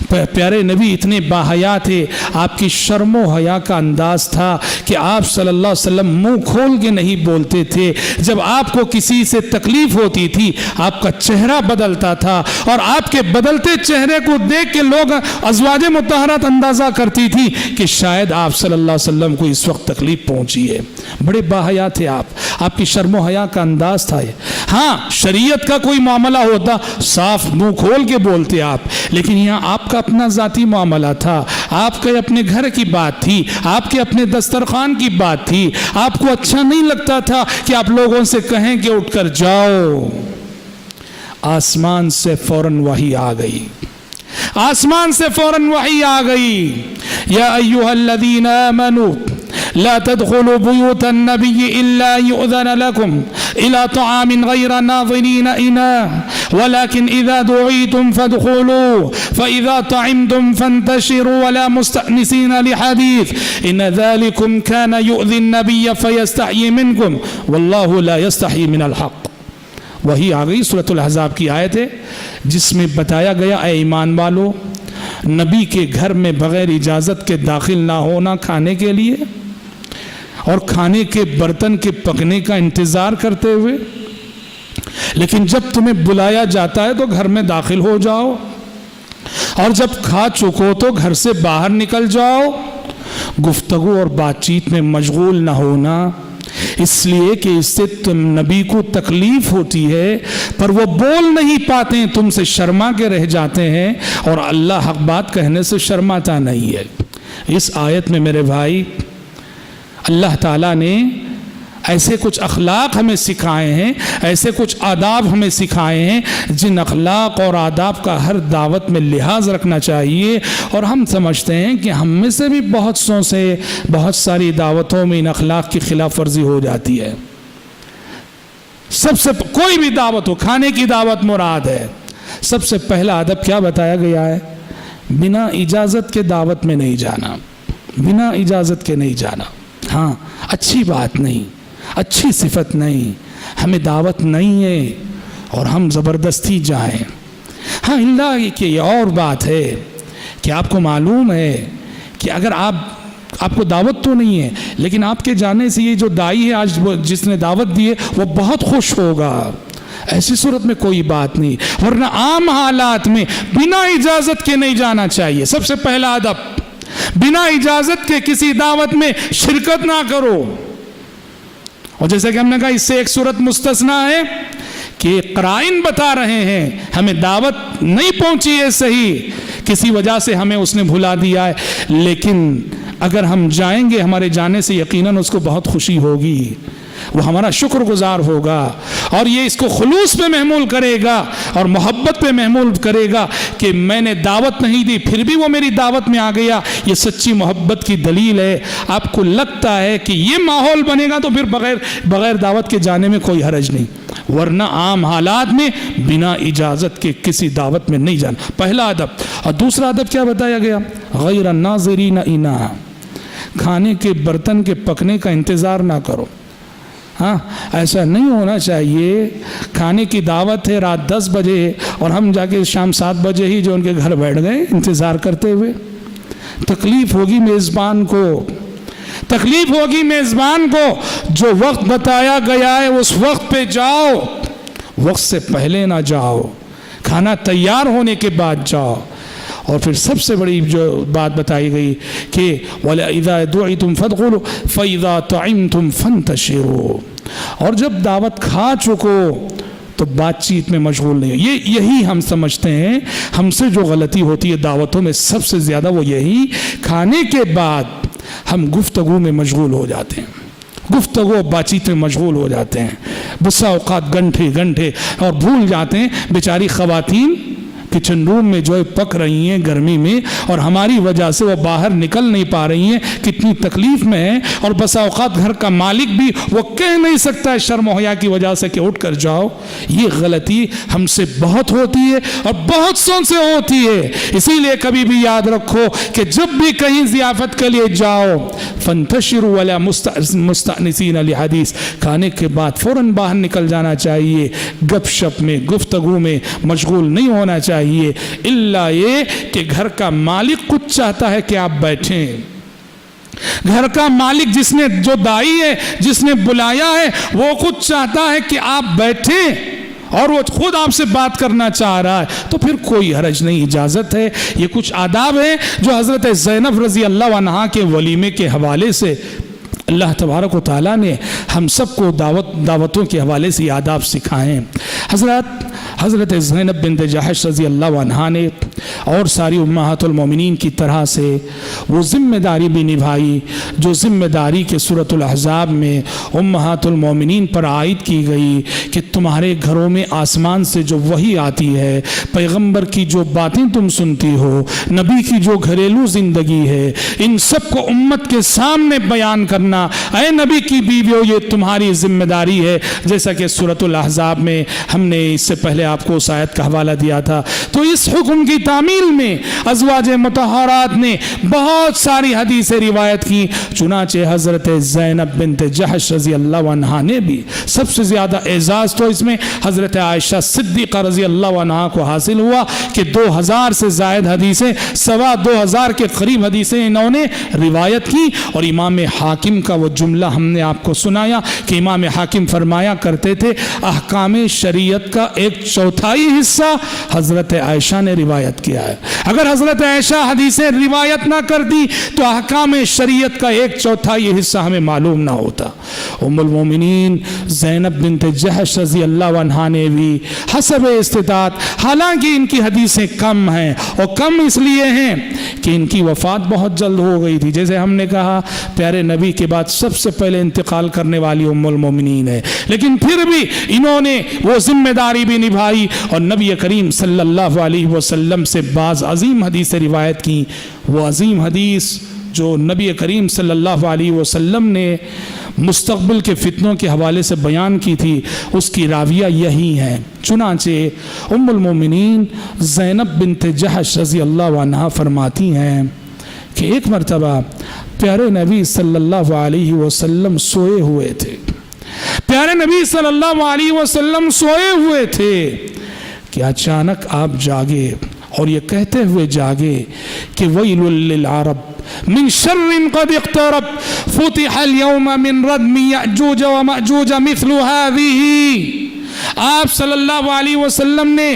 پیارے نبی اتنے باحیا تھے, آپ کی شرم و حیا کا انداز تھا کہ آپ صلی اللہ علیہ وسلم منہ کھول کے نہیں بولتے تھے. جب آپ کو کسی سے تکلیف ہوتی تھی آپ کا چہرہ بدلتا تھا, اور آپ کے بدلتے چہرے کو دیکھ کے لوگ ازواج مطہرات اندازہ کرتی تھی کہ شاید آپ صلی اللہ علیہ وسلم کو اس وقت تکلیف پہنچی ہے. بڑے باحیا تھے آپ کی شرم و حیا کا انداز تھا. ہاں شریعت کا کوئی معاملہ ہوتا صاف منہ کھول کے بولتے آپ, لیکن یہاں آپ کا اپنا ذاتی معاملہ تھا, آپ کے اپنے گھر کی بات تھی, آپ کے اپنے دسترخوان کی بات تھی. آپ کو اچھا نہیں لگتا تھا کہ آپ لوگوں سے کہیں کہ اٹھ کر جاؤ. آسمان سے فوراً وحی آ گئی, آسمان سے فوراً وحی آ گئی. یا ایھا الذین آمنوا لا تدخلوا بيوت النبي إلا يؤذن لكم إلى طعام غير ناظرين إناه ولكن إذا دعيتم فادخلوا فإذا طعمتم فانتشروا ولا مستأنسين لحديث إن ذلكم كان يؤذي النبي فيستحيي منكم والله لا يستحيي من الحق. وہی آ گئی سورۃ الاحزاب کی آیت ہے جس میں بتایا گیا اے ایمان والو, نبی کے گھر میں بغیر اجازت کے داخل نہ ہونا کھانے کے لیے, اور کھانے کے برتن کے پکنے کا انتظار کرتے ہوئے, لیکن جب تمہیں بلایا جاتا ہے تو گھر میں داخل ہو جاؤ, اور جب کھا چکو تو گھر سے باہر نکل جاؤ. گفتگو اور بات چیت میں مشغول نہ ہونا, اس لیے کہ اس سے تم نبی کو تکلیف ہوتی ہے پر وہ بول نہیں پاتے ہیں, تم سے شرما کے رہ جاتے ہیں, اور اللہ حق بات کہنے سے شرماتا نہیں ہے. اس آیت میں میرے بھائی اللہ تعالیٰ نے ایسے کچھ اخلاق ہمیں سکھائے ہیں, ایسے کچھ آداب ہمیں سکھائے ہیں جن اخلاق اور آداب کا ہر دعوت میں لحاظ رکھنا چاہیے. اور ہم سمجھتے ہیں کہ ہم میں سے بھی بہت ساری دعوتوں میں ان اخلاق کی خلاف ورزی ہو جاتی ہے. کوئی بھی دعوت ہو, کھانے کی دعوت مراد ہے, سب سے پہلا ادب کیا بتایا گیا ہے؟ بنا اجازت کے دعوت میں نہیں جانا, بنا اجازت کے نہیں جانا. ہاں اچھی بات نہیں, اچھی صفت نہیں, ہمیں دعوت نہیں ہے اور ہم زبردستی جائیں. ہاں اللہ کی یہ اور بات ہے کہ آپ کو معلوم ہے کہ اگر آپ کو دعوت تو نہیں ہے, لیکن آپ کے جانے سے یہ جو دائی ہے آج جس نے دعوت دی ہے وہ بہت خوش ہوگا. ایسی صورت میں کوئی بات نہیں, ورنہ عام حالات میں بنا اجازت کے نہیں جانا چاہیے. سب سے پہلا ادب, بنا اجازت کے کسی دعوت میں شرکت نہ کرو. اور جیسے کہ ہم نے کہا اس سے ایک صورت مستثنا ہے کہ قرائن بتا رہے ہیں ہمیں دعوت نہیں پہنچی ہے صحیح, کسی وجہ سے ہمیں اس نے بھلا دیا ہے, لیکن اگر ہم جائیں گے ہمارے جانے سے یقیناً اس کو بہت خوشی ہوگی, وہ ہمارا شکر گزار ہوگا, اور یہ اس کو خلوص پہ محمول کرے گا اور محبت پہ محمول کرے گا کہ میں نے دعوت نہیں دی پھر بھی وہ میری دعوت میں آ گیا. یہ سچی محبت کی دلیل ہے. آپ کو لگتا ہے کہ یہ ماحول بنے گا تو پھر بغیر دعوت کے جانے میں کوئی حرج نہیں, ورنہ عام حالات میں بنا اجازت کے کسی دعوت میں نہیں جانا. پہلا ادب. اور دوسرا ادب کیا بتایا گیا؟ غیر الناظرین اناء, کھانے کے برتن کے پکنے کا انتظار نہ کرو. ہاں ایسا نہیں ہونا چاہیے. کھانے کی دعوت ہے رات 10 بجے اور ہم جا کے شام 7 بجے ہی جو ان کے گھر بیٹھ گئے انتظار کرتے ہوئے. تکلیف ہوگی میزبان کو, تکلیف ہوگی میزبان کو. جو وقت بتایا گیا ہے اس وقت پہ جاؤ, وقت سے پہلے نہ جاؤ, کھانا تیار ہونے کے بعد جاؤ. اور پھر سب سے بڑی جو بات بتائی گئی کہ وَإِذَا دُعِتُمْ فَادْخُلُوا فَإِذَا طَعِمْتُمْ فَانْتَشِرُوا, اور جب دعوت کھا چکو تو بات چیت میں مشغول نہیں. یہی ہم سمجھتے ہیں ہم سے جو غلطی ہوتی ہے دعوتوں میں سب سے زیادہ وہ یہی, کھانے کے بعد ہم گفتگو میں مشغول ہو جاتے ہیں, گفتگو بات چیت میں مشغول ہو جاتے ہیں, بسا اوقات گھنٹے اور بھول جاتے ہیں. بیچاری خواتین کچن روم میں جو پک رہی ہیں گرمی میں اور ہماری وجہ سے وہ باہر نکل نہیں پا رہی ہیں, کتنی تکلیف میں ہیں. اور بسا اوقات گھر کا مالک بھی وہ کہہ نہیں سکتا ہے شرم و حیا کی وجہ سے کہ اٹھ کر جاؤ. یہ غلطی ہم سے بہت ہوتی ہے اور بہت سوں سے ہوتی ہے. اسی لیے کبھی بھی یاد رکھو کہ جب بھی کہیں ضیافت کے لیے جاؤ فانتشروا ولا مستأنسین لحدیث, کھانے کے بعد فوراً باہر نکل جانا چاہیے. گپ شپ میں گفتگو میں مشغول نہیں ہونا چاہیے, الا یہ کہ گھر کا مالک کچھ چاہتا ہے کہ آپ بیٹھیں. گھر کا مالک جس نے جو دائی ہے جس نے بلایا ہے وہ خود چاہتا ہے کہ آپ بیٹھیں اور وہ خود آپ سے بات کرنا چاہ رہا ہے تو پھر کوئی حرج نہیں، اجازت ہے۔ یہ کچھ آداب ہیں جو حضرت زینب رضی اللہ عنہا کے ولیمے کے حوالے سے اللہ تبارک و تعالیٰ نے ہم سب کو دعوتوں کے حوالے سے آداب سکھائے ہیں۔ حضرت زینب بنت جحش رضی اللہ عنہا نے اور ساری امہات المومنین کی طرح سے وہ ذمہ داری بھی نبھائی جو ذمہ داری کے سورۃ الاحزاب میں امہات المومنین پر عائد کی گئی کہ تمہارے گھروں میں آسمان سے جو وحی آتی ہے، پیغمبر کی جو باتیں تم سنتی ہو، نبی کی جو گھریلو زندگی ہے، ان سب کو امت کے سامنے بیان کرنا، اے نبی کی بیویوں یہ تمہاری ذمہ داری ہے۔ جیسا کہ سورۃ الاحزاب میں ہم نے اس سے پہلے آپ کو اس آیت کا حوالہ دیا تھا۔ تو اس حکم کی تعمیل میں ازواج مطہرات نے بہت ساری حدیثیں روایت کی، چنانچہ حضرت زینب بنت جحش رضی اللہ عنہا نے بھی سب سے زیادہ اعزاز تو اس میں حضرت عائشہ صدیقہ رضی اللہ عنہا کو حاصل ہوا کہ 2000 سے زائد حدیثیں، 2500 کے قریب حدیثیں انہوں نے روایت کی۔ اور امام حاکم کا وہ جملہ ہم نے آپ کو سنایا کہ امام حاکم فرمایا کرتے تھے احکام شریعت کا 1/4 حصہ حضرت عائشہ نے روایت کیا ہے۔ اگر حضرت عائشہ حدیثیں روایت نہ کرتی تو احکام شریعت کا 1/4 حصہ ہمیں معلوم نہ ہوتا۔ ام المومنین زینب بنت جحش رضی اللہ عنہا نے بھی حسب استطاعت، حالانکہ ان کی حدیثیں کم ہیں اور کم اس لیے ہیں کہ ان کی وفات بہت جلد ہو گئی تھی، جیسے ہم نے کہا پیارے نبی کے بعد سب سے پہلے انتقال کرنے والی ام المومنین ہے، لیکن پھر بھی انہوں نے وہ ذمہ داری بھی نبھائی اور نبی کریم صلی اللہ علیہ وسلم سے بعض عظیم حدیث روایت کی۔ وہ عظیم حدیث جو نبی کریم صلی اللہ علیہ وسلم نے مستقبل کے فتنوں کے حوالے سے بیان کی تھی، اس کی راویہ یہی ہیں۔ چنانچہ ام المومنین زینب بنت جحش رضی اللہ عنہا فرماتی ہیں کہ ایک مرتبہ پیارے نبی صلی اللہ علیہ وسلم سوئے ہوئے تھے، پیارے نبی صلی اللہ علیہ وسلم سوئے ہوئے تھے کہ اچانک آپ جاگے اور یہ کہتے ہوئے جاگے کہ ویل للعرب من شر قد اقترب فتح اليوم من ردم یأجوج ومأجوج مثل هذه۔ آپ صلی اللہ علیہ وسلم نے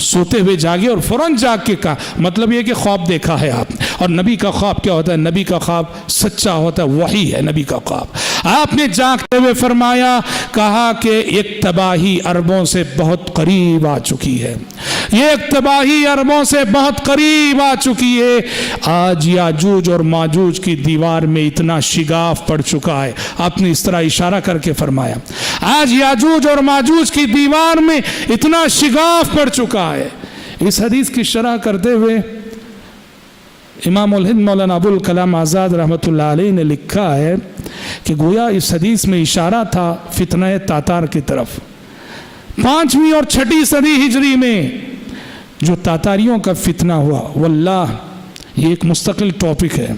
سوتے ہوئے جاگے اور فوراً جاگ کے کہا، مطلب یہ کہ خواب دیکھا ہے آپ، اور نبی کا خواب کیا ہوتا ہے؟ نبی کا خواب سچا ہوتا ہے، وحی ہے نبی کا خواب۔ آپ نے جاگتے ہوئے فرمایا، کہا کہ ایک تباہی عربوں سے بہت قریب آ چکی ہے، یہ ایک تباہی عربوں سے بہت قریب آ چکی ہے۔ آج یاجوج اور ماجوج کی دیوار میں اتنا شگاف پڑ چکا ہے، آپ نے اس طرح اشارہ کر کے فرمایا آج یاجوج اور ماجوج کی دیوار میں اتنا شگاف پڑ چکا ہے۔ اس حدیث کی شرح کرتے ہوئے امام الہند مولانا ابو الکلام آزاد رحمۃ اللہ علیہ نے لکھا ہے کہ گویا اس حدیث میں اشارہ تھا فتنہ تاتار کی طرف۔ 5ویں اور 6ٹھی صدی ہجری میں جو تاتاریوں کا فتنہ ہوا، واللہ یہ ایک مستقل ٹاپک ہے،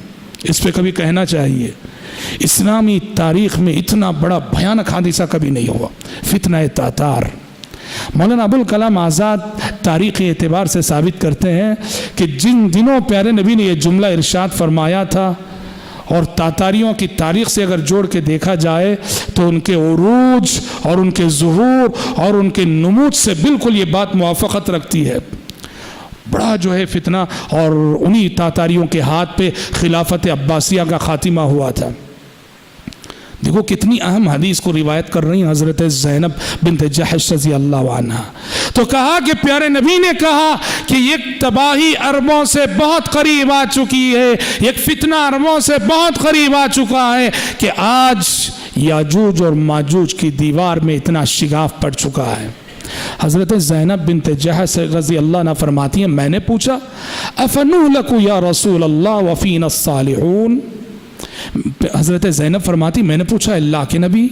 اس پہ کبھی کہنا چاہیے، اسلامی تاریخ میں اتنا بڑا بھیانک حادثہ کبھی نہیں ہوا، فتنہ تاتار۔ مولانا ابو الکلام آزاد تاریخی اعتبار سے ثابت کرتے ہیں کہ جن دنوں پیارے نبی نے یہ جملہ ارشاد فرمایا تھا اور تاتاریوں کی تاریخ سے اگر جوڑ کے دیکھا جائے تو ان کے عروج اور ان کے ظہور اور ان کے نمود سے بالکل یہ بات موافقت رکھتی ہے۔ بڑا جو ہے فتنہ، اور انہی تاتاریوں کے ہاتھ پہ خلافت عباسیہ کا خاتمہ ہوا تھا۔ دیکھو کتنی اہم حدیث کو روایت کر رہی ہیں حضرت زینب بنت جحش رضی اللہ عنہ۔ تو کہا کہ پیارے نبی نے کہا کہ ایک تباہی عربوں سے بہت قریب آ چکی ہے، ایک فتنہ عربوں سے بہت قریب آ چکا ہے کہ آج یاجوج اور ماجوج کی دیوار میں اتنا شگاف پڑ چکا ہے۔ حضرت زینب بنت جحش رضی اللہ عنہ فرماتی ہیں، میں نے پوچھا افنہلک یا رسول اللہ وفینا الصالحون۔ حضرت زینب فرماتی میں نے پوچھا اللہ کے نبی،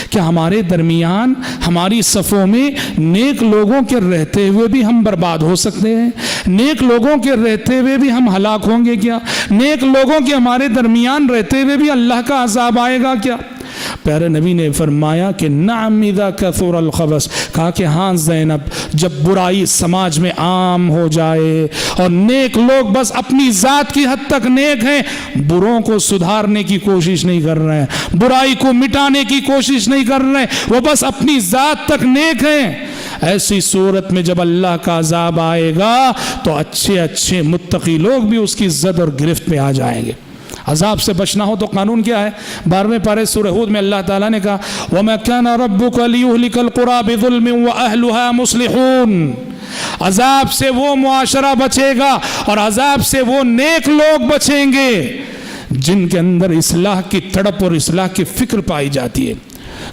کیا ہمارے درمیان ہماری صفوں میں نیک لوگوں کے رہتے ہوئے بھی ہم برباد ہو سکتے ہیں؟ نیک لوگوں کے رہتے ہوئے بھی ہم ہلاک ہوں گے کیا؟ نیک لوگوں کے ہمارے درمیان رہتے ہوئے بھی اللہ کا عذاب آئے گا کیا؟ پیارے نبی نے فرمایا کہ نعم اذا کثر الخبث، کہا کہ ہاں زینب، جب برائی سماج میں عام ہو جائے اور نیک لوگ بس اپنی ذات کی حد تک نیک ہیں، بروں کو سدھارنے کی کوشش نہیں کر رہے ہیں، برائی کو مٹانے کی کوشش نہیں کر رہے ہیں، وہ بس اپنی ذات تک نیک ہیں، ایسی صورت میں جب اللہ کا عذاب آئے گا تو اچھے اچھے متقی لوگ بھی اس کی زد اور گرفت میں آ جائیں گے۔ عذاب سے بچنا ہو تو قانون کیا ہے؟ 12ویں پارے سورہ ہود میں اللہ تعالیٰ نے کہا وَمَا كَانَ رَبُّكَ لِيُهْلِكَ الْقُرَىٰ بِظُلْمٍ وَأَهْلُهَا مُصْلِحُونَ، عذاب سے وہ معاشرہ بچے گا اور عذاب سے وہ نیک لوگ بچیں گے جن کے اندر اصلاح کی تڑپ اور اصلاح کی فکر پائی جاتی ہے،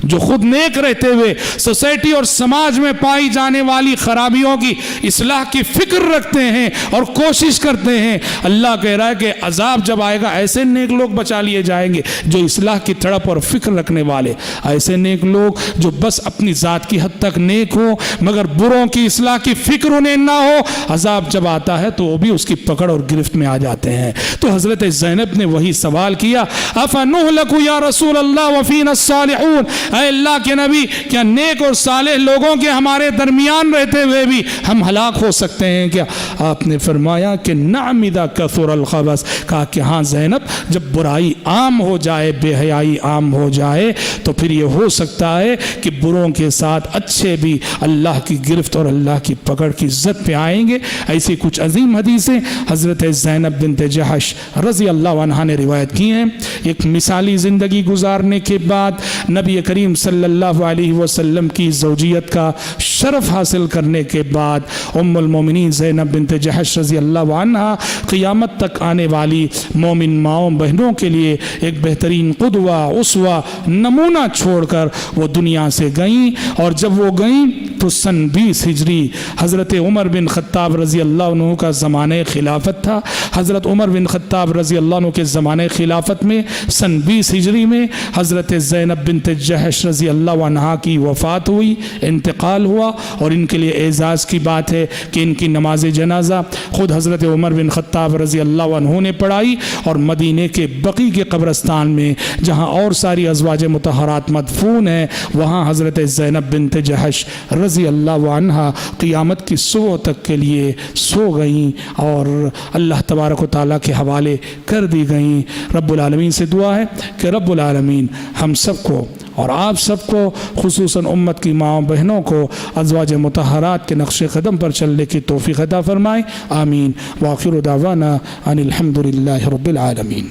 جو خود نیک رہتے ہوئے سوسائٹی اور سماج میں پائی جانے والی خرابیوں کی اصلاح کی فکر رکھتے ہیں اور کوشش کرتے ہیں۔ اللہ کہہ رہا ہے کہ عذاب جب آئے گا ایسے نیک لوگ بچا لیے جائیں گے جو اصلاح کی تڑپ اور فکر رکھنے والے، ایسے نیک لوگ جو بس اپنی ذات کی حد تک نیک ہو مگر بروں کی اصلاح کی فکر انہیں نہ ہو، عذاب جب آتا ہے تو وہ بھی اس کی پکڑ اور گرفت میں آ جاتے ہیں۔ تو حضرت زینب نے وہی سوال کیا أَفَنُهْلَكُ يَا رسول اللہ وَفِينَا الصَّالِحُونَ، اے اللہ کے نبی، کیا نیک اور صالح لوگوں کے ہمارے درمیان رہتے ہوئے بھی ہم ہلاک ہو سکتے ہیں کیا؟ آپ نے فرمایا کہ نعم اذا کثر الخبث، کہا کہ ہاں زینب، جب برائی عام ہو جائے، بے حیائی عام ہو جائے تو پھر یہ ہو سکتا ہے کہ بروں کے ساتھ اچھے بھی اللہ کی گرفت اور اللہ کی پکڑ کی عزت پہ آئیں گے۔ ایسی کچھ عظیم حدیثیں حضرت زینب بنت جحش رضی اللہ عنہا نے روایت کی ہیں۔ ایک مثالی زندگی گزارنے کے بعد نبی کریم صلی اللہ علیہ وسلم کی زوجیت کا شرف حاصل کرنے کے بعد ام المومنین زینب بنت جحش رضی اللہ عنہا قیامت تک آنے والی مومن ماؤں بہنوں کے لیے ایک بہترین قدوہ، اسوہ، نمونہ چھوڑ کر وہ دنیا سے گئیں، اور جب وہ گئیں تو سن 20 ہجری حضرت عمر بن خطاب رضی اللہ عنہ کا زمانہ خلافت تھا۔ حضرت عمر بن خطاب رضی اللہ عنہ کے زمانہ خلافت میں سن 20 ہجری میں حضرت زینب بنت جحش رضی اللہ عنہا کی وفات ہوئی، انتقال ہوا، اور ان کے لیے اعزاز کی بات ہے کہ ان کی نماز جنازہ خود حضرت عمر بن خطاب رضی اللہ عنہ نے پڑھائی، اور مدینے کے بقیع کے قبرستان میں جہاں اور ساری ازواج مطہرات مدفون ہیں وہاں حضرت زینب بنت جحش رضی اللہ عنہا قیامت کی صبح تک کے لیے سو گئیں اور اللہ تبارک و تعالیٰ کے حوالے کر دی گئیں۔ رب العالمین سے دعا ہے کہ رب العالمین ہم سب کو اور آپ سب کو، خصوصاً امت کی ماں بہنوں کو، ازواج مطہرات کے نقش قدم پر چلنے کی توفیق عطا فرمائے، آمین۔ وآخر دعوانا ان الحمد للہ رب العالمین۔